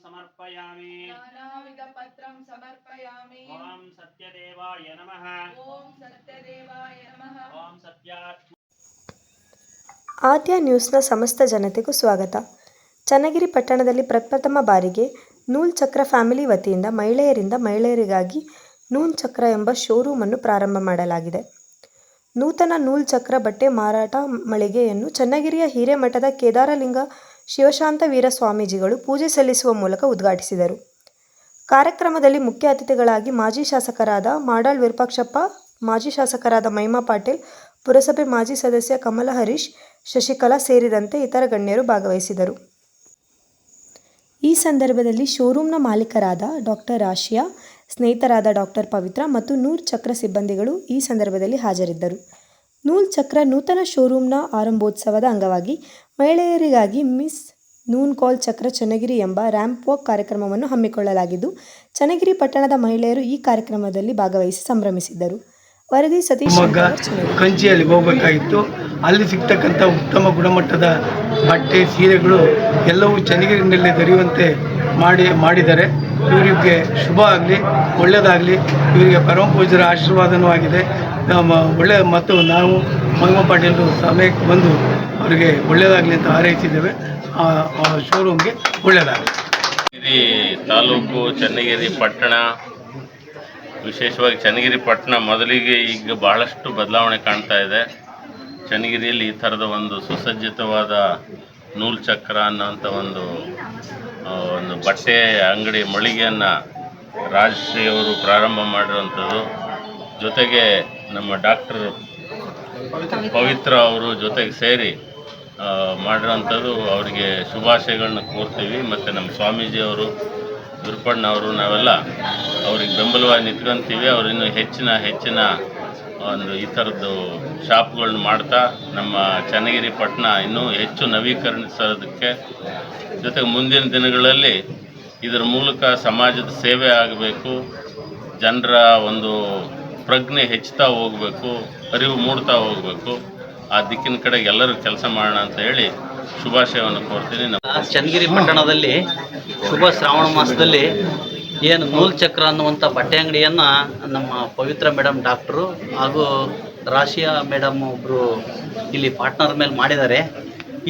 समर्पयामि नानाविधपत्रं समर्पयामि ओम सत्यदेवाय नमः ओम सत्यदेवाय नमः ओम सत्यात्म ಆದ್ಯ ನ್ಯೂಸ್ನ ಸಮಸ್ತ ಜನತೆಗೂ ಸ್ವಾಗತ. ಚನ್ನಗಿರಿ ಪಟ್ಟಣದಲ್ಲಿ ಪ್ರಪ್ರಥಮ ಬಾರಿಗೆ ನೂಲ್ ಚಕ್ರ ಫ್ಯಾಮಿಲಿ ವತಿಯಿಂದ ಮಹಿಳೆಯರಿಗಾಗಿ ನೂಲ್ ಚಕ್ರ ಎಂಬ ಶೋರೂಮನ್ನು ಪ್ರಾರಂಭ ಮಾಡಲಾಗಿದೆ. ನೂತನ ನೂಲ್ ಚಕ್ರ ಬಟ್ಟೆ ಮಾರಾಟ ಮಳಿಗೆಯನ್ನು ಚನ್ನಗಿರಿಯ ಹಿರೇಮಠದ ಕೇದಾರಲಿಂಗ ಶಿವಶಾಂತವೀರ ಸ್ವಾಮೀಜಿಗಳು ಪೂಜೆ ಸಲ್ಲಿಸುವ ಮೂಲಕ ಉದ್ಘಾಟಿಸಿದರು. ಕಾರ್ಯಕ್ರಮದಲ್ಲಿ ಮುಖ್ಯ ಅತಿಥಿಗಳಾಗಿ ಮಾಜಿ ಶಾಸಕರಾದ ಮಾಡಾಳ್ ವಿರೂಪಾಕ್ಷಪ್ಪ, ಮಾಜಿ ಶಾಸಕರಾದ ಮಹಿಮಾ ಪಾಟೀಲ್, ಪುರಸಭೆ ಮಾಜಿ ಸದಸ್ಯ ಕಮಲ ಹರೀಶ್, ಶಶಿಕಲಾ ಸೇರಿದಂತೆ ಇತರ ಗಣ್ಯರು ಭಾಗವಹಿಸಿದರು. ಈ ಸಂದರ್ಭದಲ್ಲಿ ಶೋರೂಮ್ನ ಮಾಲೀಕರಾದ ಡಾಕ್ಟರ್ ಆಶಿಯಾ, ಸ್ನೇಹಿತರಾದ ಡಾಕ್ಟರ್ ಪವಿತ್ರ ಮತ್ತು ನೂಲ್ ಚಕ್ರ ಸಿಬ್ಬಂದಿಗಳು ಈ ಸಂದರ್ಭದಲ್ಲಿ ಹಾಜರಿದ್ದರು. ನೂಲ್ ಚಕ್ರ ನೂತನ ಶೋರೂಮ್ನ ಆರಂಭೋತ್ಸವದ ಅಂಗವಾಗಿ ಮಹಿಳೆಯರಿಗಾಗಿ ಮಿಸ್ ನೂನ್ ಕಾಲ್ ಚಕ್ರ ಚನ್ನಗಿರಿ ಎಂಬ ರ್ಯಾಂಪ್ ವಾಕ್ ಕಾರ್ಯಕ್ರಮವನ್ನು ಹಮ್ಮಿಕೊಳ್ಳಲಾಗಿದ್ದು, ಚನ್ನಗಿರಿ ಪಟ್ಟಣದ ಮಹಿಳೆಯರು ಈ ಕಾರ್ಯಕ್ರಮದಲ್ಲಿ ಭಾಗವಹಿಸಿ ಸಂಭ್ರಮಿಸಿದ್ದರು. ವರದಿ ಸತೀಶ್. ಕಂಚಿಯಲ್ಲಿ ಹೋಗಬೇಕಾಗಿತ್ತು. ಅಲ್ಲಿ ಸಿಗ್ತಕ್ಕಂಥ ಉತ್ತಮ ಗುಣಮಟ್ಟದ ಬಟ್ಟೆ, ಸೀರೆಗಳು ಎಲ್ಲವೂ ಚನ್ನಗಿರಿನಲ್ಲಿ ದೊರೆಯುವಂತೆ ಮಾಡಿದ್ದಾರೆ. ಇವರಿಗೆ ಶುಭ ಆಗಲಿ, ಒಳ್ಳೆಯದಾಗಲಿ. ಇವರಿಗೆ ಪರಮ ಪೂಜ್ಯರ ಆಶೀರ್ವಾದನೂ ಆಗಿದೆ. ಒಳ್ಳೆಯ ಮತ್ತು ನಾವು ಮಹಿಮಾ ಪಾಟೀಲರು ಸಮಯಕ್ಕೆ ಬಂದು ಅವರಿಗೆ ಒಳ್ಳೆಯದಾಗಲಿ ಅಂತ ಹಾರೈಸಿದ್ದೇವೆ. ಆ ಶೋರೂಮ್ಗೆ ಒಳ್ಳೆಯದಾಗಲಿ. ತಾಲೂಕು ಚನ್ನಗಿರಿ ಪಟ್ಟಣ, ವಿಶೇಷವಾಗಿ ಚನ್ನಗಿರಿ ಪಟ್ಟಣ ಮೊದಲಿಗೆ ಈಗ ಬಹಳಷ್ಟು ಬದಲಾವಣೆ ಕಾಣ್ತಾ ಇದೆ. ಚನ್ನಗಿರಿಯಲ್ಲಿ ಈ ಥರದ ಒಂದು ಸುಸಜ್ಜಿತವಾದ ನೂಲ್ ಚಕ್ರ ಅನ್ನೋಂಥ ಒಂದು ಬಟ್ಟೆ ಅಂಗಡಿ ಮಳಿಗೆಯನ್ನು ರಾಜಶ್ರೀ ಅವರು ಪ್ರಾರಂಭ ಮಾಡಿರುವಂಥದ್ದು. ಜೊತೆಗೆ ನಮ್ಮ ಡಾಕ್ಟರ್ ಪವಿತ್ರ ಅವರು ಜೊತೆಗೆ ಸೇರಿ ಮಾಡಿರೋಂಥದ್ದು. ಅವರಿಗೆ ಶುಭಾಶಯಗಳನ್ನ ಕೋರ್ತೀವಿ. ಮತ್ತು ನಮ್ಮ ಸ್ವಾಮೀಜಿಯವರು, ವಿರೂಪಣ್ಣವರು, ನಾವೆಲ್ಲ ಅವ್ರಿಗೆ ಬೆಂಬಲವಾಗಿ ನಿಂತ್ಕೊಂತೀವಿ. ಅವರು ಇನ್ನೂ ಹೆಚ್ಚಿನ ಒಂದು ಈ ಥರದ್ದು ಶಾಪ್ಗಳನ್ನ ಮಾಡ್ತಾ ನಮ್ಮ ಚನ್ನಗಿರಿ ಪಟ್ಟಣ ಇನ್ನೂ ಹೆಚ್ಚು ನವೀಕರಿಸೋದಕ್ಕೆ, ಜೊತೆಗೆ ಮುಂದಿನ ದಿನಗಳಲ್ಲಿ ಇದರ ಮೂಲಕ ಸಮಾಜದ ಸೇವೆ ಆಗಬೇಕು, ಜನರ ಒಂದು ಪ್ರಜ್ಞೆ ಹೆಚ್ಚುತ್ತಾ ಹೋಗಬೇಕು, ಅರಿವು ಮೂಡ್ತಾ ಹೋಗಬೇಕು. ಆ ದಿಕ್ಕಿನ ಕಡೆ ಎಲ್ಲರೂ ಕೆಲಸ ಮಾಡೋಣ ಅಂತ ಹೇಳಿ ಶುಭಾಶಯವನ್ನು ಕೋರ್ತೀನಿ. ಚನ್ನಗಿರಿ ಪಟ್ಟಣದಲ್ಲಿ ಶುಭ ಶ್ರಾವಣ ಮಾಸದಲ್ಲಿ ಏನು ನೂಲ್ ಚಕ್ರ ಅನ್ನುವಂಥ ಬಟ್ಟೆ ಅಂಗಡಿಯನ್ನು ನಮ್ಮ ಪವಿತ್ರ ಮೇಡಮ್ ಡಾಕ್ಟ್ರು ಹಾಗೂ ರಾಶಿಯಾ ಮೇಡಮ್ ಒಬ್ಬರು ಇಲ್ಲಿ ಪಾರ್ಟ್ನರ್ ಮೇಲೆ ಮಾಡಿದ್ದಾರೆ.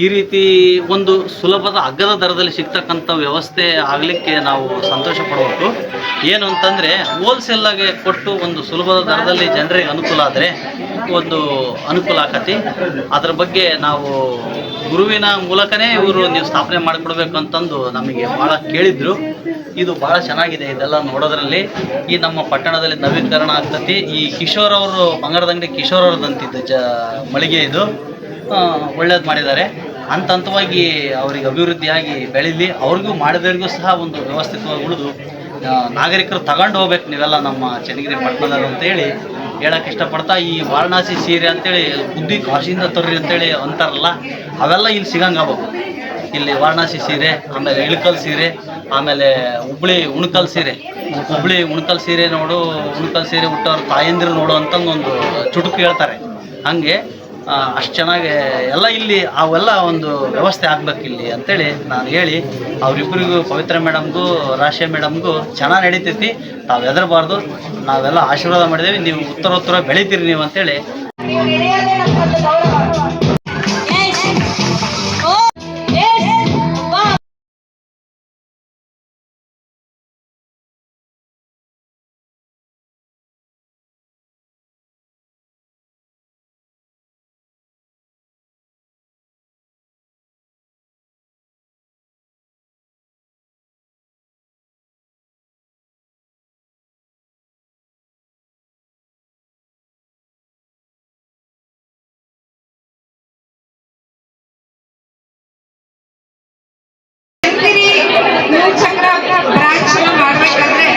ಈ ರೀತಿ ಒಂದು ಸುಲಭದ ಅಗ್ಗದ ದರದಲ್ಲಿ ಸಿಗ್ತಕ್ಕಂಥ ವ್ಯವಸ್ಥೆ ಆಗಲಿಕ್ಕೆ ನಾವು ಸಂತೋಷ ಪಡಬೇಕು. ಏನು ಅಂತಂದರೆ ಹೋಲ್ಸೇಲಾಗೆ ಕೊಟ್ಟು ಒಂದು ಸುಲಭದ ದರದಲ್ಲಿ ಜನರಿಗೆ ಅನುಕೂಲ ಆದರೆ ಒಂದು ಅನುಕೂಲ ಆಕತಿ. ಅದರ ಬಗ್ಗೆ ನಾವು ಗುರುವಿನ ಮೂಲಕನೇ ನೀವು ಸ್ಥಾಪನೆ ಮಾಡಿಕೊಡ್ಬೇಕು ಅಂತಂದು ನಮಗೆ ಭಾಳ ಕೇಳಿದ್ರು. ಇದು ಭಾಳ ಚೆನ್ನಾಗಿದೆ. ಇದೆಲ್ಲ ನೋಡೋದ್ರಲ್ಲಿ ಈ ನಮ್ಮ ಪಟ್ಟಣದಲ್ಲಿ ನವೀಕರಣ ಆಗ್ತತಿ. ಈ ಕಿಶೋರ್ ಅವರು, ಬಂಗಾರದ ಅಂಗಡಿ ಕಿಶೋರ್ ಅವ್ರದ್ದಂತಿದ್ದು ಮಳಿಗೆ ಇದು ಒಳ್ಳೇದು ಮಾಡಿದ್ದಾರೆ. ಹಂತವಾಗಿ ಅವರಿಗೆ ಅಭಿವೃದ್ಧಿಯಾಗಿ ಬೆಳೀಲಿ. ಅವ್ರಿಗೂ ಮಾಡಿದವರಿಗೂ ಸಹ ಒಂದು ವ್ಯವಸ್ಥಿತವಾಗಿ ಉಳಿದು ನಾಗರಿಕರು ತಗೊಂಡು ಹೋಗ್ಬೇಕು ನೀವೆಲ್ಲ ನಮ್ಮ ಚನ್ನಗಿರಿ ಪಟ್ಟಣದವರು ಅಂತೇಳಿ ಹೇಳೋಕ್ಕೆ ಇಷ್ಟಪಡ್ತಾ, ಈ ವಾರಣಾಸಿ ಸೀರೆ ಅಂತೇಳಿ ಬುದ್ಧಿ ಕಾಶಿಯಿಂದ ತರ್ರಿ ಅಂತೇಳಿ ಅಂತಾರಲ್ಲ, ಅವೆಲ್ಲ ಇಲ್ಲಿ ಸಿಗಂಗಾಗಬೇಕು. ಇಲ್ಲಿ ವಾರಣಾಸಿ ಸೀರೆ, ಆಮೇಲೆ ಇಳಕಲ್ ಸೀರೆ, ಆಮೇಲೆ ಹುಬ್ಳಿ ಉಣ್ಕಲ್ ಸೀರೆ ನೋಡು, ಉಣ್ಕಲ್ ಸೀರೆ ಹುಟ್ಟೋರು ತಾಯಂದಿರು ನೋಡು ಅಂತಂದೊಂದು ಚುಟುಕು ಹೇಳ್ತಾರೆ. ಹಾಗೆ ಅಷ್ಟು ಚೆನ್ನಾಗಿ ಎಲ್ಲ ಇಲ್ಲಿ ಅವೆಲ್ಲ ಒಂದು ವ್ಯವಸ್ಥೆ ಆಗ್ಬೇಕು ಇಲ್ಲಿ ಅಂತೇಳಿ ನಾನು ಹೇಳಿ, ಅವರಿಬ್ಬರಿಗೂ ಪವಿತ್ರ ಮೇಡಮ್ಗೂ ರಾಶಿಯಾ ಮೇಡಮ್ಗೂ ಚೆನ್ನಾಗಿ ನಡೀತೈತಿ. ತಾವು ಹೆದರಬಾರ್ದು, ನಾವೆಲ್ಲ ಆಶೀರ್ವಾದ ಮಾಡಿದ್ದೇವೆ. ನೀವು ಉತ್ತರೋತ್ತರ ಬೆಳಿತೀರಿ ನೀವು ಅಂತೇಳಿ. ನೂಲ್ ಚಕ್ರ ಬ್ರಾಂಚ್ ಮಾಡಬೇಕಾದ್ರೆ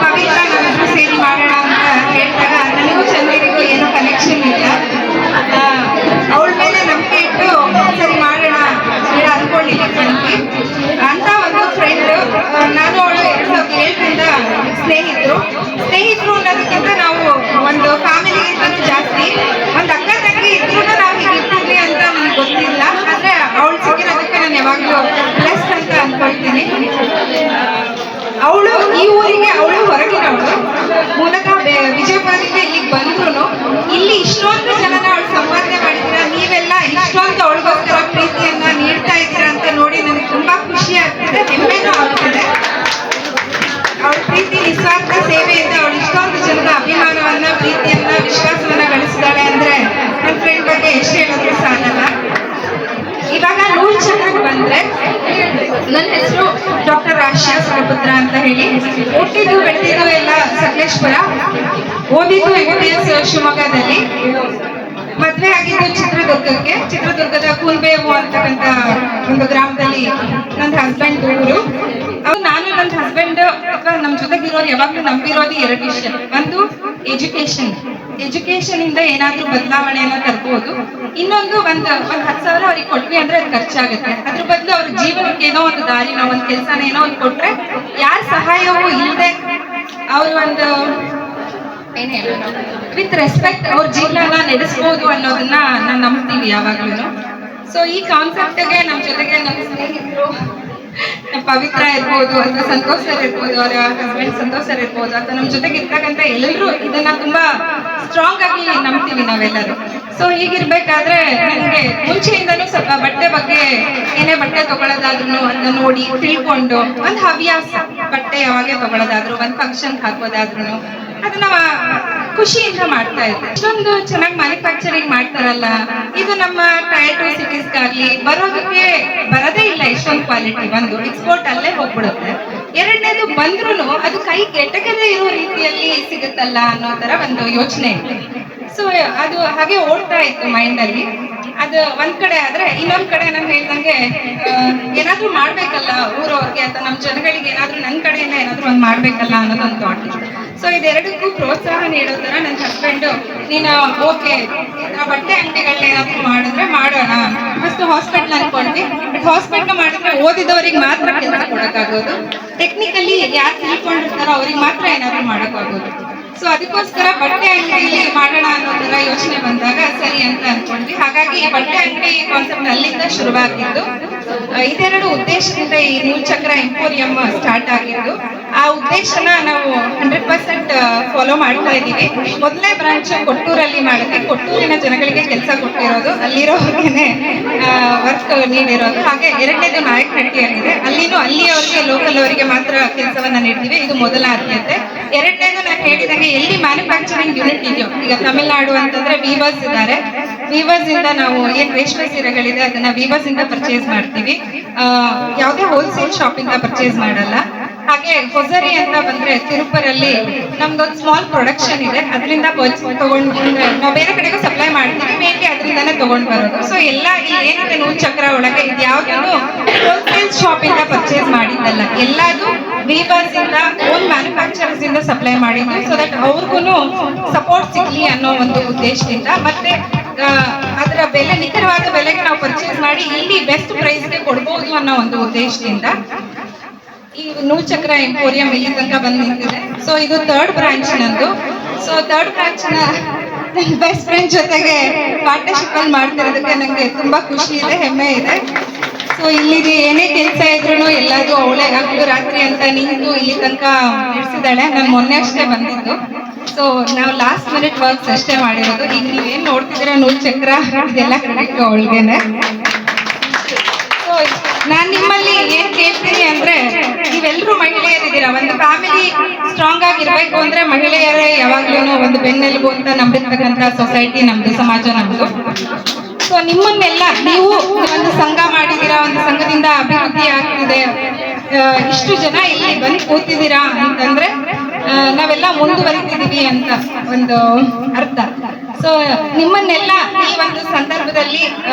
ಪವಿತ್ರ ನಾವೆಲ್ಲರೂ ಸೇರಿ ಮಾಡೋಣ ಅಂತ ಹೇಳಿದಾಗ ನನಗೂ ಚನ್ನಗಿರಿಗೂ ಏನೂ ಕನೆಕ್ಷನ್ ಇಲ್ಲ. ಅವಳ ಮೇಲೆ ನಂಬಿಕೆ ಇಟ್ಟು ಸರಿ ಮಾಡೋಣ ಅಂದ್ಕೊಂಡಿಲ್ಲ ಅಂತ ಒಂದು ಫ್ರೆಂಡ್. ನಾನು ಅವಳು 2007ರಿಂದ ಸ್ನೇಹಿತರು ಅನ್ನೋದಕ್ಕಿಂತ ನಾವು ಒಂದು ಫ್ಯಾಮಿಲಿಗಿಂತಲೂ ಜಾಸ್ತಿ. ಒಂದು ಅಕ್ಕ ತಂಗಿ ಇದ್ರೂ ನಾವು ಹೀಗಿರ್ತೀವಿ ಅಂತ ನನಗೆ ಗೊತ್ತಿಲ್ಲ. ಆದರೆ ಅವಳು ಸಿಕ್ಕಿರೋದಕ್ಕೆ ನಾನು ಯಾವಾಗಲೂ ಬ್ಲೆಸ್ಡ್ ಅಂತ ಅಂದ್ಕೊಳ್ತೀನಿ. ನಿಸ್ವಾರ್ಥ ಸೇವೆಯಿಂದ ಅವಳು ಇಷ್ಟೊಂದು ಜನರ ಅಭಿಮಾನವನ್ನ, ಪ್ರೀತಿಯನ್ನ, ವಿಶ್ವಾಸವನ್ನ ಗಳಿಸಿದಾಳೆ ಅಂದ್ರೆ ನನ್ನ ಫ್ರೆಂಡ್ ಬಗ್ಗೆ ಎಷ್ಟು ಹೇಳಿದ್ರು ಸಾಲಲ್ಲ. ಇವಾಗ ನೂಲ್ ಚಕ್ರಕ್ಕೆ ಬಂದ್ರೆ, ನನ್ನ ಹೆಸರು ಡಾಕ್ಟರ್ ರಾಶಿಯಾ ಸುರಪುತ್ರ ಅಂತ ಹೇಳಿ. ಹುಟ್ಟಿದ್ದು ಬೆಳೆದಿದ್ದು ಎಲ್ಲ ಸಕಲೇಶ್ಪುರ, ಓದಿದ್ದು MBBS ಶಿವಮೊಗ್ಗದಲ್ಲಿ, ಮದ್ವೆ ಆಗಿದ್ದು ಚಿತ್ರದುರ್ಗದ ಕೂಲ್ಬೇವು ಅಂತಕ್ಕಂಥ ಒಂದು ಗ್ರಾಮದಲ್ಲಿ ನನ್ನ ಹಸ್ಬೆಂಡ್ ಊರು. ನಾನು ನನ್ನ ಹಸ್ಬೆಂಡ್ ಅಥವಾ ನಮ್ಮ ಜೊತೆಗಿರೋರು ಯಾವಾಗ್ಲೂ ನಂಬಿರೋದು ಎರಡು ವಿಷಯ. ಒಂದು ಎಜುಕೇಶನ್ ಇಂದ ಏನಾದ್ರೂ ಬದಲಾವಣೆಯನ್ನ ತರ್ಬೋದು. ಇನ್ನೊಂದು ಒಂದ್ 10,000 ಅವ್ರಿಗೆ ಕೊಟ್ವಿ ಅಂದ್ರೆ ಅದು ಖರ್ಚಾಗುತ್ತೆ. ಅದ್ರ ಬದಲು ಅವ್ರ ಜೀವನಕ್ಕೆ ಏನೋ ಒಂದು ದಾರಿನ, ಒಂದು ಕೆಲಸನ ಏನೋ ಒಂದು ಕೊಟ್ರೆ ಯಾರ ಸಹಾಯವೂ ಇಲ್ಲದೆ ಅವ್ರು ಒಂದು ವಿತ್ ರೆಸ್ಪೆಕ್ಟ್ ಅವ್ರ ಜೀವನ ನಡೆಸ್ಬೋದು ಅನ್ನೋದನ್ನ ನಾನು ನಂಬ್ತೀವಿ ಯಾವಾಗ್ಲೂ. ಸೊ ಈ ಕಾನ್ಸೆಪ್ಟ್ಗೆ ನಮ್ಮ ಜೊತೆಗೆ ನಮ್ಮ ಸ್ನೇಹಿತರು ಪವಿತ್ರ ಇರ್ಬೋದು, ಅಥವಾ ಸಂತೋಷ್ ಸರ್ ಇರ್ಬೋದು, ಅವರ ಹಸ್ಬೆಂಡ್ ಸಂತೋಷ್ ಸರ್ ಇರ್ಬೋದು, ಅಥವಾ ನಮ್ಮ ಜೊತೆಗೆ ಇರ್ತಕ್ಕಂಥ ಎಲ್ಲರೂ ಇದನ್ನ ತುಂಬಾ ಸ್ಟ್ರಾಂಗ್ ಆಗಿ ನಂಬ್ತೀವಿ ನಾವೆಲ್ಲರೂ. ಸೊ ಹೀಗಿರ್ಬೇಕಾದ್ರೆ ನನಗೆ ಮುಂಚೆಯಿಂದನೂ ಸ್ವಲ್ಪ ಬಟ್ಟೆ ಬಗ್ಗೆ, ಏನೇ ಬಟ್ಟೆ ತಗೊಳ್ಳೋದಾದ್ರು ಅದನ್ನ ನೋಡಿ ತಿಳ್ಕೊಂಡು, ಒಂದು ಹವ್ಯಾಸ ಬಟ್ಟೆ ಯಾವಾಗೇ ತಗೊಳ್ಳೋದಾದ್ರು, ಒಂದು ಫಂಕ್ಷನ್ ಹಾಕೋದಾದ್ರು ಅದನ್ನ ಖುಷಿಯಿಂದ ಮಾಡ್ತಾ ಇದ್ದೆ. ಇಷ್ಟೊಂದು ಚೆನ್ನಾಗಿ ಮ್ಯಾನುಫ್ಯಾಕ್ಚರಿಂಗ್ ಮಾಡ್ತಾರಲ್ಲ, ಇದು ನಮ್ಮ ಟೈರ್ 2 ಸಿಟೀಸ್ಗಾಗ್ಲಿ ಬರೋದೇ ಇಲ್ಲ ಇಷ್ಟೊಂದು ಕ್ವಾಲಿಟಿ. ಒಂದು ಎಕ್ಸ್ಪೋರ್ಟ್ ಅಲ್ಲೇ ಹೋಗ್ಬಿಡುತ್ತೆ. ಎರಡನೇದು ಬಂದ್ರೂ ಅದು ಕೈ ಕೆಟ್ಟಕದೇ ಇರೋ ರೀತಿಯಲ್ಲಿ ಸಿಗುತ್ತಲ್ಲ ಅನ್ನೋ ತರ ಒಂದು ಯೋಚನೆ ಇದೆ. ಸೊ ಅದು ಹಾಗೆ ಓಡ್ತಾ ಇತ್ತು ಮೈಂಡ್ ಅಲ್ಲಿ. ಅದು ಒಂದ್ ಕಡೆ ಆದ್ರೆ, ಇನ್ನೊಂದ್ ಕಡೆ ನಾನು ಹೇಳ್ದಂಗೆ ಏನಾದ್ರೂ ಮಾಡ್ಬೇಕಲ್ಲ ಊರವ್ರಿಗೆ, ಅಥವಾ ನಮ್ಮ ಜನಗಳಿಗೆ ಏನಾದ್ರೂ ನನ್ನ ಕಡೆಯಿಂದ ಏನಾದ್ರೂ ಒಂದ್ ಮಾಡ್ಬೇಕಲ್ಲ ಅನ್ನೋದೊಂದು ಥಾಟ್ ಇತ್ತು. ಸೊ ಇದೆರಡಕ್ಕೂ ಪ್ರೋತ್ಸಾಹ ನೀಡೋ ತರ ನನ್ನ ಹಸ್ಬೆಂಡ್, ನೀನು ಓಕೆ ಬಟ್ಟೆ ಅಂಗಡಿಗಳನ್ನ ಏನಾದ್ರೂ ಮಾಡಿದ್ರೆ ಮಾಡೋಣ. ಫಸ್ಟ್ ಹಾಸ್ಪಿಟ್ಲ್ ಅನ್ಕೊಂಡ್ವಿ, ಬಟ್ ಹಾಸ್ಪಿಟ್ಲ್ ಮಾಡಿದ್ರೆ ಓದಿದವರಿಗೆ ಮಾತ್ರ ಕೆಲಸ ಕೊಡಕ್ಕಾಗೋದು, ಟೆಕ್ನಿಕಲಿ ಯಾರು ತಿಳ್ಕೊಂಡಿರ್ತಾರೋ ಅವ್ರಿಗೆ ಮಾತ್ರ ಏನಾದ್ರೂ ಮಾಡಕ್ಕಾಗೋದು. ಸೊ ಅದಕ್ಕೋಸ್ಕರ ಬಟ್ಟೆ ಅಂಗಡಿಯಲ್ಲಿ ಮಾಡೋಣ ಅನ್ನೋ ತರ ಯೋಚನೆ ಬಂದಾಗ ಸರಿ ಅಂತ ಅನ್ಕೊಂಡ್ವಿ. ಹಾಗಾಗಿ ಬಟ್ಟೆ ಅಂಗಡಿ ಕಾನ್ಸೆಪ್ಟ್ ಅಲ್ಲಿಂದ ಶುರುವಾಗಿದ್ದು. ಇದೆರಡು ಉದ್ದೇಶದಿಂದ ಈ ನೂಲ್ ಚಕ್ರ ಎಂಪೋರಿಯಂ ಸ್ಟಾರ್ಟ್ ಆಗಿದ್ದು. ಆ ಉದ್ದೇಶನ ನಾವು 100% ಫಾಲೋ ಮಾಡ್ತಾ ಇದ್ದೀವಿ. ಮೊದಲನೇ ಬ್ರಾಂಚ್ ಕೊಟ್ಟೂರಲ್ಲಿ ಮಾಡಿದ್ವಿ. ಕೊಟ್ಟೂರಿನ ಜನಗಳಿಗೆ ಕೆಲಸ ಕೊಟ್ಟಿರೋದು, ಅಲ್ಲಿರೋರ್ಗೆನೆ ವರ್ಕ್ ನೀಡಿರೋದು. ಹಾಗೆ ಎರಡನೇದು ನಾಯಕನಹಟ್ಟಿಯಲ್ಲಿದೆ, ಅಲ್ಲಿಯವರಿಗೆ ಲೋಕಲ್ ಅವರಿಗೆ ಮಾತ್ರ ಕೆಲಸವನ್ನ ನೀಡ್ತೀವಿ. ಇದು ಮೊದಲ ಆದ್ಯತೆ. ಎರಡನೇದು ನಾನು ಹೇಳಿದಂಗೆ ಎಲ್ಲಿ ಮ್ಯಾನುಫ್ಯಾಕ್ಚರಿಂಗ್ ಯೂನಿಟ್ ಇದೆಯೋ, ಈಗ ತಮಿಳ್ನಾಡು ಅಂತಂದ್ರೆ ವೀವರ್ಸ್ ಇದ್ದಾರೆ, ವೀವರ್ಸ್ ಇಂದ ನಾವು ಏನ್ ರೇಷ್ಮೆ ಸೀರೆಗಳಿದೆ ಅದನ್ನ ವೀವರ್ಸ್ ಇಂದ ಪರ್ಚೇಸ್ ಮಾಡ್ತೀವಿ. ಯಾವುದೇ ಹೋಲ್ಸೇಲ್ ಶಾಪ್ ಇಂದ ಪರ್ಚೇಸ್ ಮಾಡಲ್ಲ. ಹಾಗೆ ಹೊಸರಿ ಅಂತ ಬಂದ್ರೆ ತಿರುಪರಲ್ಲಿ ನಮ್ದೊಂದು ಸ್ಮಾಲ್ ಪ್ರೊಡಕ್ಷನ್ ಇದೆ, ಅದರಿಂದ ತಗೊಂಡು ನಾವು ಬೇರೆ ಕಡೆಗೂ ಸಪ್ಲೈ ಮಾಡ್ತೀವಿ, ಮೇನ್ಲಿ ಅದರಿಂದಾನೇ ತಗೊಂಡ್ ಬರೋದು. ಸೊ ಎಲ್ಲ ಏನಿದೆ ನೂಲ್ ಚಕ್ರ ಒಳಗೆ ಇದು ಯಾವ್ದು ಹೋಲ್ಸೇಲ್ ಶಾಪ್ ಇಂದ ಪರ್ಚೇಸ್ ಮಾಡಿದ್ದಲ್ಲ, ಎಲ್ಲಾದು ವೀವರ್ಸ್ ಇಂದ, ಓನ್ ಮ್ಯಾನುಫ್ಯಾಕ್ಚರರ್ಸ್ ಇಂದ ಸಪ್ಲೈ ಮಾಡಿದ್ವಿ. ಸೊ ದಟ್ ಅವ್ರಿಗೂ ಸಪೋರ್ಟ್ ಸಿಗ್ಲಿ ಅನ್ನೋ ಒಂದು ಉದ್ದೇಶದಿಂದ, ಮತ್ತೆ ಅದರ ಬೆಲೆ, ನಿಖರವಾದ ಬೆಲೆಗೆ ನಾವು ಪರ್ಚೇಸ್ ಮಾಡಿ ಇಲ್ಲಿ ಬೆಸ್ಟ್ ಪ್ರೈಸ್ಗೆ ಕೊಡ್ಬೋದು ಅನ್ನೋ ಒಂದು ಉದ್ದೇಶದಿಂದ ಈ ನೂಲ್ ಚಕ್ರ ಎಂಪೋರಿಯಂ ಇಲ್ಲಿ ತನಕ ಬಂದು ನಿಂತಿದೆ. ಸೊ ಇದು 3rd ಬ್ರಾಂಚ್ ನಂದು. ಸೊ 3rd ಬ್ರಾಂಚ್ ನ ನನ್ನ ಬೆಸ್ಟ್ ಫ್ರೆಂಡ್ ಜೊತೆಗೆ ಪಾರ್ಟ್ನರ್ಶಿಪ್ ಅಲ್ಲಿ ಮಾಡ್ತಿರೋದಕ್ಕೆ ನಂಗೆ ತುಂಬಾ ಖುಷಿ ಇದೆ, ಹೆಮ್ಮೆ ಇದೆ. ಸೊ ಇಲ್ಲಿ ಏನೇ ಕೆಲಸ ಇದ್ರು ಎಲ್ಲಾದ್ರೂ ಅವಳೆ ಹಗಲು ರಾತ್ರಿ ಅಂತ ನಿಂತು ಇಲ್ಲಿ ತನಕ ನಡೆಸಿದಾಳೆ. ನಾನು ಮೊನ್ನೆ ಅಷ್ಟೇ ಬಂದಿದ್ದು. ಸೊ ನಾವು ಲಾಸ್ಟ್ ಮಿನಿಟ್ ವರ್ಕ್ಸ್ ಅಷ್ಟೇ ಮಾಡಿರೋದು. ಈಗ ನೀವೇನ್ ನೋಡ್ತಿದ್ದೀರಾ ನೂಲ್ ಚಕ್ರ, ಇದೆಲ್ಲ ಕ್ರೆಡಿಟ್ ಅವಳಿಗೆನೆ. ಸೊ ನಾನ್ ನಿಮ್ಮಲ್ಲಿ ಏನ್ ಕೇಳ್ತೀನಿ ಅಂದ್ರೆ, ನೀವೆಲ್ಲರೂ ಮಹಿಳೆಯರಿದ್ದೀರಾ, ಒಂದು ಫ್ಯಾಮಿಲಿ ಸ್ಟ್ರಾಂಗ್ ಆಗಿರ್ಬೇಕು ಅಂದ್ರೆ ಮಹಿಳೆಯರೇ ಯಾವಾಗ್ಲೂ ಒಂದು ಬೆನ್ನೆಲುಬು ಅಂತ ನಂಬಿರ್ತಕ್ಕಂಥ ಸೊಸೈಟಿ ನಮ್ದು, ಸಮಾಜ ನಮ್ದು. ಸೊ ನಿಮ್ಮನ್ನೆಲ್ಲ ನೀವು ಒಂದು ಸಂಘ ಮಾಡಿದೀರಾ, ಒಂದು ಸಂಘದಿಂದ ಅಭಿವೃದ್ಧಿ ಆಗ್ತಿದೆ, ಇಷ್ಟು ಜನ ಇಲ್ಲಿ ಬಂದು ಕೂತಿದ್ದೀರಾ ಅಂತಂದ್ರೆ ನಾವೆಲ್ಲ ಮುಂದುವರಿತಿದೀವಿ ಅಂತ ಒಂದು ಅರ್ಥ. ಸೊ ನಿಮ್ಮನ್ನೆಲ್ಲ ಈ ಒಂದು ಸಂದರ್ಭದಲ್ಲಿ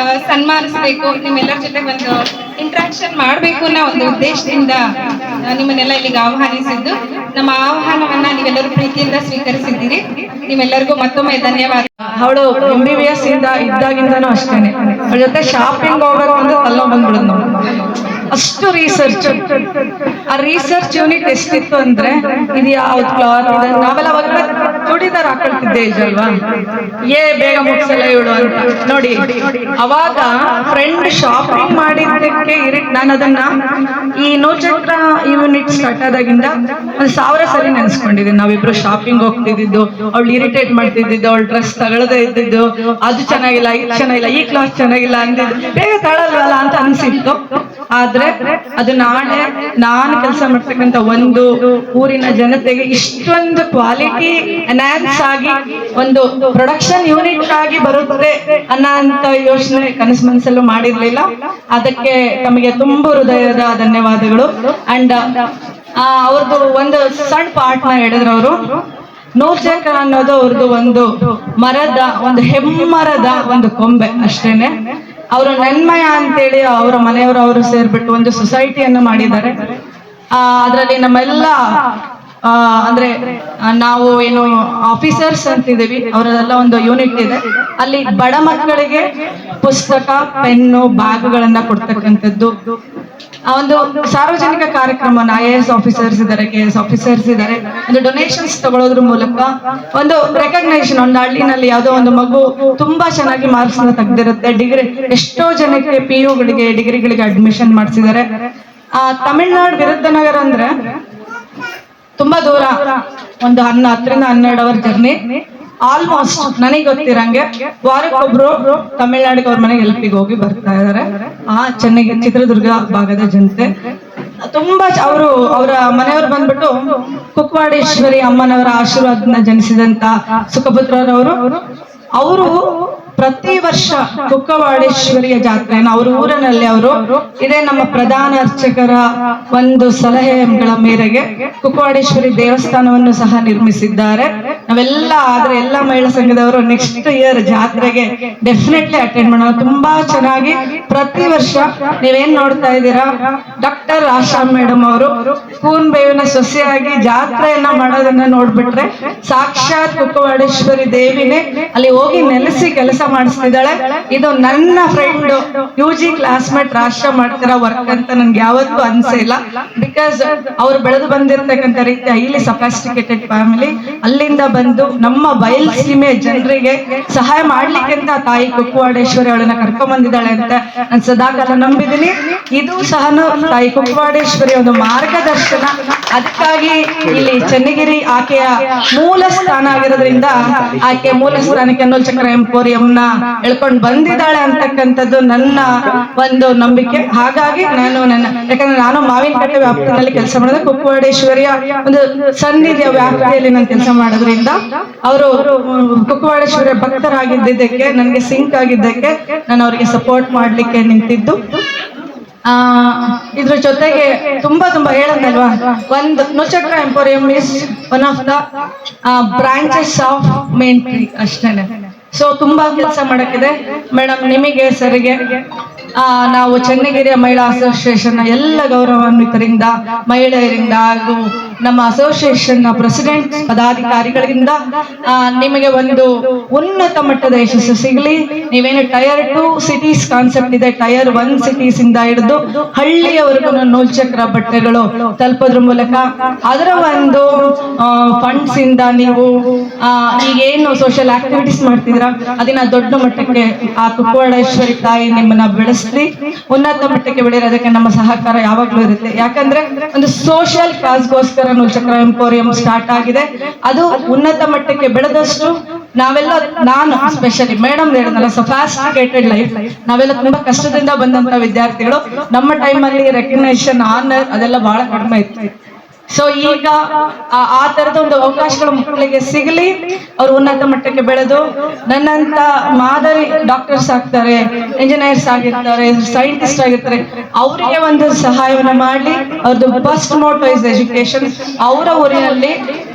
ಸನ್ಮಾನಿಸ್ಬೇಕು, ನಿಮ್ಮೆಲ್ಲರ ಜೊತೆ ಒಂದು ಇಂಟ್ರಾಕ್ಷನ್ ಮಾಡಬೇಕು ಅನ್ನೋ ಒಂದು ಉದ್ದೇಶದಿಂದ ನಿಮ್ಮನ್ನೆಲ್ಲ ಇಲ್ಲಿಗೆ ಆಹ್ವಾನಿಸಿದ್ದು. ನಮ್ಮ ಆಹ್ವಾನವನ್ನ ನೀವೆಲ್ಲರೂ ಪ್ರೀತಿಯಿಂದ ಸ್ವೀಕರಿಸಿದ್ದೀರಿ. ನಿಮ್ಮೆಲ್ಲರಿಗೂ ಮತ್ತೊಮ್ಮೆ ಧನ್ಯವಾದ. ಅವಳು MBBS ಇದ್ದಾಗಿಂದನೂ ಅಷ್ಟೇನೆ, ಅವಳ ಜೊತೆ ಶಾಪಿಂಗ್ ಹೋಗ್ಬೇಕು ಅಂದ್ರೆ ತಲ್ಲ ಬಂದ್ಬಿಡುದು ನಾವು. ಅಷ್ಟು ರಿಸರ್ಚ್, ಆ ರಿಸರ್ಚ್ ಯೂನಿಟ್ ಎಷ್ಟಿತ್ತು ಅಂದ್ರೆ, ಇದು ಯಾವ್ದು ಕ್ಲಾತ್ ಇದೆ, ನಾವೆಲ್ಲ ಅವಾಗ ಚೂಡಿದಾರ್ ಹಾಕೊಳ್ತಿದ್ದೆ ಅಲ್ವಾ, ಬೇಗ ಮುಗಿಸಲ್ಲ ಇವಳು ಅಂತ ನೋಡಿ. ಅವಾಗ ಫ್ರೆಂಡ್ ಶಾಪಿಂಗ್ ಮಾಡಿದ್ದಕ್ಕೆ ನಾನು ಅದನ್ನ ಈ ನೂಲ್ ಚಕ್ರ ಯೂನಿಟ್ ಸ್ಟಾರ್ಟ್ ಆದಾಗಿಂದ 1000 ಸರಿ ನೆನೆಸ್ಕೊಂಡಿದ್ದೀನಿ. ನಾವಿಬ್ರು ಶಾಪಿಂಗ್ ಹೋಗ್ತಿದ್ದು, ಅವಳು ಇರಿಟೇಟ್ ಮಾಡ್ತಿದ್ದು, ಅವಳು ಡ್ರೆಸ್ ತಗೊಳ್ಳದೆ ಇದ್ದಿದ್ದು, ಅದು ಚೆನ್ನಾಗಿಲ್ಲ, ಇದು ಚೆನ್ನಾಗಿಲ್ಲ, ಈ ಕ್ಲಾಸ್ ಚೆನ್ನಾಗಿಲ್ಲ ಅಂದಿದ್ದು, ಬೇಗ ತಗೊಳ್ಳಲ್ವಲ್ಲ ಅಂತ ಅನ್ಸಿತ್ತು. ಆದ್ರೆ ಅದು ನಾಳೆ ನಾನು ಕೆಲಸ ಮಾಡ್ತಕ್ಕಂಥ ಒಂದು ಊರಿನ ಜನತೆಗೆ ಇಷ್ಟೊಂದು ಕ್ವಾಲಿಟಿ ಎನ್ಹಾನ್ಸ್ ಆಗಿ ಒಂದು ಪ್ರೊಡಕ್ಷನ್ ಯೂನಿಟ್ ಆಗಿ ಬರುತ್ತೆ ಅನ್ನೋಂತ ಯೋಚನೆ ಕನಸು ಮನಸ್ಸಲ್ಲೂ ಮಾಡಿರ್ಲಿಲ್ಲ. ಅದಕ್ಕೆ ತಮಗೆ ತುಂಬಾ ಹೃದಯದ ಧನ್ಯವಾದಗಳು. ಅಂಡ್ ಅವ್ರದ್ದು ಒಂದು ಸಣ್ಣ ಪಾರ್ಟ್ನ ಹೇಳಿದ್ರು ಅವರು. ನೂಲ್ ಚಕ್ರ ಅನ್ನೋದು ಅವ್ರದ್ದು ಒಂದು ಮರದ, ಒಂದು ಹೆಮ್ಮರದ ಒಂದು ಕೊಂಬೆ ಅಷ್ಟೇನೆ. ಅವರು ನನ್ಮಯ ಅಂತೇಳಿ ಅವರ ಮನೆಯವರು ಅವರು ಸೇರ್ಬಿಟ್ಟು ಒಂದು ಸೊಸೈಟಿಯನ್ನು ಮಾಡಿದ್ದಾರೆ. ಅದರಲ್ಲಿ ನಮ್ಮೆಲ್ಲ ಅಂದ್ರೆ ನಾವು ಏನು ಆಫೀಸರ್ಸ್ ಅಂತಿದ್ದೀವಿ, ಅವರದೆಲ್ಲ ಒಂದು ಯೂನಿಟ್ ಇದೆ. ಅಲ್ಲಿ ಬಡ ಮಕ್ಕಳಿಗೆ ಪುಸ್ತಕ, ಪೆನ್ನು, ಬ್ಯಾಗ್ಗಳನ್ನ ಕೊಡ್ತಕ್ಕಂಥದ್ದು. ಒಂದು ಸಾರ್ವಜನಿಕ ಕಾರ್ಯಕ್ರಮವನ್ನು IAS ಆಫೀಸರ್ಸ್ ಇದ್ದಾರೆ, KS ಆಫೀಸರ್ಸ್ ಇದ್ದಾರೆ, ಒಂದು ಡೊನೇಷನ್ಸ್ ತಗೊಳ್ಳೋದ್ರ ಮೂಲಕ ಒಂದು ರೆಕಗ್ನೈಷನ್. ಒಂದು ಹಳ್ಳಿನಲ್ಲಿ ಯಾವುದೋ ಒಂದು ಮಗು ತುಂಬಾ ಚೆನ್ನಾಗಿ ಮಾರ್ಕ್ಸ್ ನ ತೆಗೆದಿರುತ್ತೆ, ಡಿಗ್ರಿ ಎಷ್ಟೋ ಜನಕ್ಕೆ PUಗಳಿಗೆ ಡಿಗ್ರಿಗಳಿಗೆ ಅಡ್ಮಿಷನ್ ಮಾಡಿಸಿದ್ದಾರೆ. ತಮಿಳ್ನಾಡು ವಿರುದ್ಧನಗರ ಅಂದ್ರೆ ತುಂಬಾ ದೂರ, ಒಂದು 10 ರಿಂದ 12 ಅವರ್ ಜರ್ನಿ. ಆಲ್ಮೋಸ್ಟ್ ನನಗೆ ಗೊತ್ತಿರಂಗೆ ವಾರಕ್ಕೊಬ್ರು ತಮಿಳ್ನಾಡಿಗೆ ಅವ್ರ ಮನೆಗೆ ಹೆಲ್ಪಿಗೆ ಹೋಗಿ ಬರ್ತಾ ಇದಾರೆ. ಚೆನ್ನೈ ಚಿತ್ರದುರ್ಗ ಭಾಗದ ಜನತೆ ತುಂಬಾ ಅವರ ಮನೆಯವರು ಬಂದ್ಬಿಟ್ಟು ಕುಕ್ವಾಡೇಶ್ವರಿ ಅಮ್ಮನವರ ಆಶೀರ್ವಾದನ ಜನಿಸಿದಂತ ಸುಖಪುತ್ರರವರು. ಅವರು ಪ್ರತಿ ವರ್ಷ ಕುಕ್ಕವಾಡೇಶ್ವರಿಯ ಜಾತ್ರೆಯನ್ನು ಅವ್ರ ಊರಿನಲ್ಲಿ ಅವರು ಇದೇ ನಮ್ಮ ಪ್ರಧಾನ ಅರ್ಚಕರ ಒಂದು ಸಲಹೆಗಳ ಮೇರೆಗೆ ಕುಕ್ಕವಾಡೇಶ್ವರಿ ದೇವಸ್ಥಾನವನ್ನು ಸಹ ನಿರ್ಮಿಸಿದ್ದಾರೆ. ನಾವೆಲ್ಲ ಆದ್ರೆ ಎಲ್ಲ ಮಹಿಳಾ ಸಂಘದವರು ನೆಕ್ಸ್ಟ್ ಇಯರ್ ಜಾತ್ರೆಗೆ ಡೆಫಿನೆಟ್ಲಿ ಅಟೆಂಡ್ ಮಾಡೋಣ. ತುಂಬಾ ಚೆನ್ನಾಗಿ ಪ್ರತಿ ವರ್ಷ ನೀವೇನ್ ನೋಡ್ತಾ ಇದ್ದೀರಾ, ಡಾಕ್ಟರ್ ಆಶಾ ಮೇಡಮ್ ಅವರು ಕೂನ್ ಬೇವಿನ ಸೊಸೆಯಾಗಿ ಜಾತ್ರೆಯನ್ನ ಮಾಡೋದನ್ನ ನೋಡ್ಬಿಟ್ರೆ ಸಾಕ್ಷಾತ್ ಕುಕ್ಕವಾಡೇಶ್ವರಿ ದೇವಿನೇ ಅಲ್ಲಿ ಹೋಗಿ ನೆಲೆಸಿ ಕೆಲಸ ಮಾಡಿಸ್ತಿದ್ದಾಳೆ. ಇದು ನನ್ನ ಫ್ರೆಂಡ್ UG ಕ್ಲಾಸ್ಮೇಟ್ ರಾಷ್ಟ್ರ ಮಾಡ್ತಿರೋ ವರ್ಕ್ ಅಂತ ನನ್ಗೆ ಯಾವತ್ತೂ ಅನ್ಸಿಲ್ಲ. ಬಿಕಾಸ್ ಅವ್ರು ಬೆಳೆದು ಬಂದಿರತಕ್ಕಂಥ ರೀತಿ ಹೈಲಿ ಸಫಾಸ್ಟಿಕೇಟೆಡ್ ಫ್ಯಾಮಿಲಿ, ಅಲ್ಲಿಂದ ಬಂದು ನಮ್ಮ ಬಯಲ್ಸೀಮೆ ಜನರಿಗೆ ಸಹಾಯ ಮಾಡ್ಲಿಕ್ಕೆ ಅಂತ ತಾಯಿ ಕುಕ್ಕವಾಡೇಶ್ವರಿ ಅವಳನ್ನ ಕರ್ಕೊಂಡ್ ಬಂದಿದ್ದಾಳೆ ಅಂತ ನಾನು ಸದಾಕಾಲ ನಂಬಿದ್ದೀನಿ. ಇದು ಸಹ ತಾಯಿ ಕುಕ್ಕವಾಡೇಶ್ವರಿ ಒಂದು ಮಾರ್ಗದರ್ಶನ. ಅದಕ್ಕಾಗಿ ಇಲ್ಲಿ ಚನ್ನಗಿರಿ ಆಕೆಯ ಮೂಲ ಸ್ಥಾನ ಆಗಿರೋದ್ರಿಂದ ಆಕೆ ಮೂಲ ಸ್ಥಾನಕ್ಕೆ ನೂಲ್ ಚಕ್ರ ಎಂಪೋರಿಯಂನ ಹೇಳ್ಕೊಂಡು ಬಂದಿದ್ದಾಳೆ ಅಂತಕ್ಕಂಥದ್ದು ನನ್ನ ಒಂದು ನಂಬಿಕೆ. ಹಾಗಾಗಿ ಯಾಕಂದ್ರೆ ನಾನು ಮಾವಿನಕಟ್ಟೆ ವ್ಯಾಪ್ತಿಯಲ್ಲಿ ಕೆಲಸ ಮಾಡಿದ್ರೆ ಕುಕ್ಕವಾಡೇಶ್ವರಿಯ ಒಂದು ಸನ್ನಿಧಿಯ ವ್ಯಾಪ್ತಿಯಲ್ಲಿ ನಾನು ಕೆಲಸ ಮಾಡೋದ್ರಿಂದ ಅವರು ಕುಕ್ಕವಾಡೇಶ್ವರಿಯ ಭಕ್ತರಾಗಿದ್ದಕ್ಕೆ, ನನಗೆ ಸಿಂಕ್ ಆಗಿದ್ದಕ್ಕೆ ನಾನು ಅವರಿಗೆ ಸಪೋರ್ಟ್ ಮಾಡ್ಲಿಕ್ಕೆ ನಿಂತಿದ್ದು. ಇದ್ರ ಜೊತೆಗೆ ತುಂಬಾ ಹೇಳಂದಲ್ವಾ, ಒಂದು ನೂಲ್ಚಕ್ರ emporium is one of the branches of main tree ಅಷ್ಟೇನೆ. ಸೊ ತುಂಬಾ ಕೆಲಸ ಮಾಡಕ್ಕಿದೆ ಮೇಡಮ್. ನಿಮಗೆ ಸರಿಗೆ ನಾವು ಚನ್ನಗಿರಿಯ ಮಹಿಳಾ ಅಸೋಸಿಯೇಷನ್ ಎಲ್ಲ ಗೌರವಾನ್ವಿತರಿಂದ, ಮಹಿಳೆಯರಿಂದ ಹಾಗೂ ನಮ್ಮ ಅಸೋಸಿಯೇಷನ್ ಪ್ರೆಸಿಡೆಂಟ್ ಪದಾಧಿಕಾರಿಗಳಿಂದ ನಿಮಗೆ ಒಂದು ಉನ್ನತ ಮಟ್ಟದ ಯಶಸ್ಸು ಸಿಗಲಿ. ನೀವೇನು ಟೈರ್ 2 ಸಿಟೀಸ್ ಕಾನ್ಸೆಪ್ಟ್ ಇದೆ, ಟೈರ್ 1 ಸಿಟೀಸ್ ಇಂದ ಹಿಡಿದು ಹಳ್ಳಿಯವರೆಗೂ ನೂಲ್ಚಕ್ರ ಬಟ್ಟೆಗಳು ತಲುಪೋದ್ರ ಮೂಲಕ ಅದರ ಒಂದು ಫಂಡ್ಸ್ ಇಂದ ನೀವು ಈಗೇನು ಸೋಷಿಯಲ್ ಆಕ್ಟಿವಿಟೀಸ್ ಮಾಡ್ತಿದ್ದೀರಾ ಅದನ್ನ ದೊಡ್ಡ ಮಟ್ಟಕ್ಕೆ ಆ ಕುಕ್ಕವಾಡೇಶ್ವರಿ ತಾಯಿ ನಿಮ್ಮನ್ನ ಬೆಳೆಸ್ಲಿ, ಉನ್ನತ ಮಟ್ಟಕ್ಕೆ ಬೆಳೆಯೋದಕ್ಕೆ ನಮ್ಮ ಸಹಕಾರ ಯಾವಾಗ್ಲೂ ಇರುತ್ತೆ. ಯಾಕಂದ್ರೆ ಒಂದು ಸೋಷಿಯಲ್ ಕಾಸ್ಗೋಸ್ಕರ ನೂಲ್ಚಕ್ರ ಎಂಪೋರಿಯಂ ಸ್ಟಾರ್ಟ್ ಆಗಿದೆ. ಅದು ಉನ್ನತ ಮಟ್ಟಕ್ಕೆ ಬೆಳೆದಷ್ಟು ನಾವೆಲ್ಲ, ನಾನು ಸ್ಪೆಷಲಿ ಮೇಡಮ್ ಹೇಳಿದ್ನಲ್ಲ, ಸಫಾಸ್ಟಿಕೇಟೆಡ್ ಲೈಫ್, ನಾವೆಲ್ಲ ತುಂಬಾ ಕಷ್ಟದಿಂದ ಬಂದಂತ ವಿದ್ಯಾರ್ಥಿಗಳು. ನಮ್ಮ ಟೈಮಲ್ಲಿ ರೆಕಗ್ನೈಷನ್, ಆನರ್ ಅದೆಲ್ಲ ಬಹಳ ಕಡಿಮೆ ಇತ್ತು. ಸೊ ಈಗ ಆ ತರದ ಒಂದು ಅವಕಾಶಗಳು ಮಕ್ಕಳಿಗೆ ಸಿಗಲಿ, ಅವ್ರು ಉನ್ನತ ಮಟ್ಟಕ್ಕೆ ಬೆಳೆದು ನನ್ನಂತ ಮಾದರಿ ಡಾಕ್ಟರ್ಸ್ ಆಗ್ತಾರೆ, ಇಂಜಿನಿಯರ್ಸ್ ಆಗಿರ್ತಾರೆ, ಸೈಂಟಿಸ್ಟ್ ಆಗಿರ್ತಾರೆ, ಅವರಿಗೆ ಒಂದು ಸಹಾಯವನ್ನು ಮಾಡಿ ಅವ್ರದ್ದು ಫಸ್ಟ್ ಮೋಟೋ ಇಸ್ ಎಜುಕೇಶನ್. ಅವರ ಊರಿನಲ್ಲಿ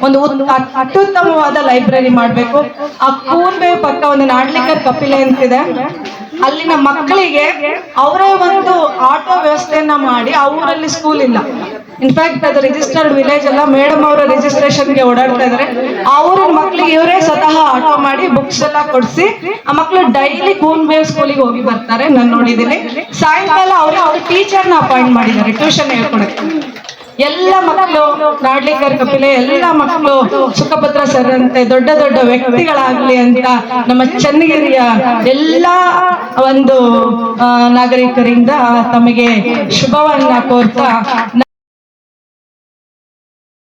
ಒಂದು ಅತ್ಯುತ್ತಮವಾದ ಲೈಬ್ರರಿ ಮಾಡಬೇಕು. ಆ ಕೂನ್ಬೇವು ಪಕ್ಕ ಒಂದು ನಾಡ್ಲಿಕರ್ ಕಪಿಲೆ ಅಂತಿದೆ, ಅಲ್ಲಿನ ಮಕ್ಕಳಿಗೆ ಅವರೇ ಒಂದು ಆಟೋ ವ್ಯವಸ್ಥೆಯನ್ನ ಮಾಡಿ, ಆ ಊರಲ್ಲಿ ಸ್ಕೂಲ್ ಇಲ್ಲ. ಇನ್ಫ್ಯಾಕ್ಟ್ ಅದು ರಿಜಿಸ್ಟರ್ಡ್ ವಿಲೇಜ್ ಅಲ್ಲ, ಮೇಡಮ್ ಅವರ ರಿಜಿಸ್ಟ್ರೇಷನ್ಗೆ ಓಡಾಡ್ತಾ ಇದಾರೆ. ಆ ಊರಿನ ಮಕ್ಕಳಿಗೆ ಇವರೇ ಸ್ವತಃ ಆಟೋ ಮಾಡಿ ಬುಕ್ಸ್ ಎಲ್ಲ ಕೊಡಿಸಿ ಆ ಮಕ್ಕಳು ಡೈಲಿ ಕೂನ್ಬೇವ್ ಸ್ಕೂಲಿಗೆ ಹೋಗಿ ಬರ್ತಾರೆ. ನಾನು ನೋಡಿದ್ದೀನಿ. ಸಾಯಂಕಾಲ ಅವ್ರ ಟೀಚರ್ನ ಅಪಾಯಿಂಟ್ ಮಾಡಿದ್ದಾರೆ ಟ್ಯೂಷನ್ ಹೇಳ್ಕೊಡಕ್ಕೆ. ಎಲ್ಲ ಮಕ್ಕಳು ನಾಡ್ಲಿಕರ್ ಕಪಿಲೆ, ಎಲ್ಲ ಮಕ್ಕಳು ಸುಖಪತ್ರ ಸರ್ ಅಂತೆ ದೊಡ್ಡ ದೊಡ್ಡ ವ್ಯಕ್ತಿಗಳಾಗ್ಲಿ ಅಂತ ನಮ್ಮ ಚನ್ನಗಿರಿಯ ಎಲ್ಲ ಒಂದು ನಾಗರಿಕರಿಂದ ತಮಗೆ ಶುಭವನ್ನ ಕೋರ್ತಾ